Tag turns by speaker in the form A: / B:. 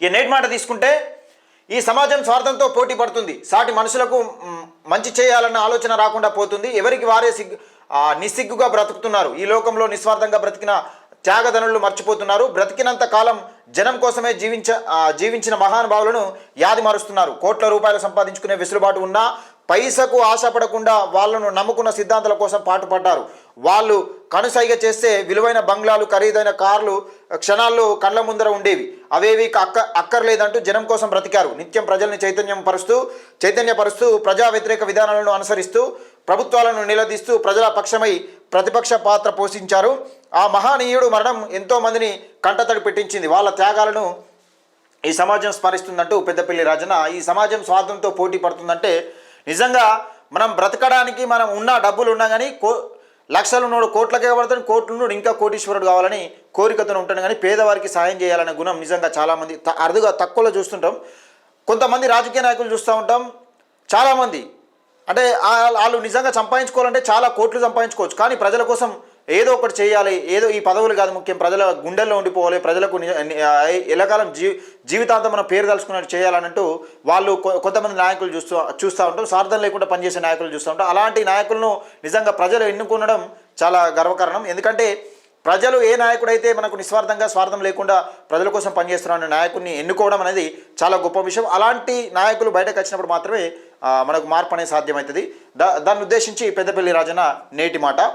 A: ఈ నేటి మాట తీసుకుంటే ఈ సమాజం స్వార్థంతో పోటీ పడుతుంది. సాటి మనుషులకు మంచి చేయాలన్న ఆలోచన రాకుండా పోతుంది. ఎవరికి వారే నిస్సిగ్గుగా బ్రతుకుతున్నారు. ఈ లోకంలో నిస్వార్థంగా బ్రతికిన త్యాగధనులు మర్చిపోతున్నారు. బ్రతికినంత కాలం జనం కోసమే జీవించిన మహానుభావులను యాది మారుస్తున్నారు. కోట్ల రూపాయలు సంపాదించుకునే వెసులుబాటు ఉన్నా పైసకు ఆశపడకుండా వాళ్ళను నమ్ముకున్న సిద్ధాంతాల కోసం పాటుపడ్డారు. వాళ్ళు కనుసైగ చేస్తే విలువైన బంగ్లాలు, ఖరీదైన కార్లు క్షణాల్లో కళ్ళ ముందర ఉండేవి. అవేవి అక్కర్లేదంటూ జనం కోసం బ్రతికారు. నిత్యం ప్రజల్ని చైతన్యపరుస్తూ ప్రజా వ్యతిరేక విధానాలను అనుసరిస్తూ ప్రభుత్వాలను నిలదీస్తూ ప్రజల పక్షమై ప్రతిపక్ష పాత్ర పోషించారు. ఆ మహానీయుడు మరణం ఎంతో మందిని కంటతడి పెట్టించింది. వాళ్ళ త్యాగాలను ఈ సమాజం స్మరిస్తుందంటూ పెద్దపల్లి రాజన్న. ఈ సమాజం స్వార్థంతో పోటీ పడుతుందంటే నిజంగా మనం బ్రతకడానికి మనం ఉన్న డబ్బులు ఉన్నా కానీ లక్షలున్నోడు కోట్లకే పడతాడు, కోట్లున్నోడు ఇంకా కోటీశ్వరుడు కావాలని కోరికతో ఉంటాడు. కానీ పేదవారికి సాయం చేయాలనే గుణం నిజంగా చాలామంది అరుదుగా తక్కువలో చూస్తుంటాం. కొంతమంది రాజకీయ నాయకులు చూస్తూ ఉంటాం. చాలామంది అంటే వాళ్ళు నిజంగా సంపాదించుకోవాలంటే చాలా కోట్లు సంపాదించుకోవచ్చు. కానీ ప్రజల కోసం ఏదో ఒకటి చేయాలి, ఏదో ఈ పదవులు కాదు ముఖ్యం, ప్రజల గుండెల్లో ఉండిపోవాలి, ప్రజలకు ఎల్లకాలం జీవితాంతం మనం పేరు తలుచుకున్నట్టు చేయాలన్నట్టు వాళ్ళు కొంతమంది నాయకులు చూస్తూ ఉంటాం. స్వార్థం లేకుండా పనిచేసే నాయకులు చూస్తూ ఉంటాం. అలాంటి నాయకులను నిజంగా ప్రజలు ఎన్నుకోవడం చాలా గర్వకారణం. ఎందుకంటే ప్రజలు ఏ నాయకుడైతే మనకు నిస్వార్థంగా స్వార్థం లేకుండా ప్రజల కోసం పనిచేస్తున్న నాయకుడిని ఎన్నుకోవడం అనేది చాలా గొప్ప విషయం. అలాంటి నాయకులు బయటకు వచ్చినప్పుడు మాత్రమే మనకు మార్పు అనేది సాధ్యమవుతుంది. దాన్ని ఉద్దేశించి పెద్దపల్లి రాజన్న నేటి మాట.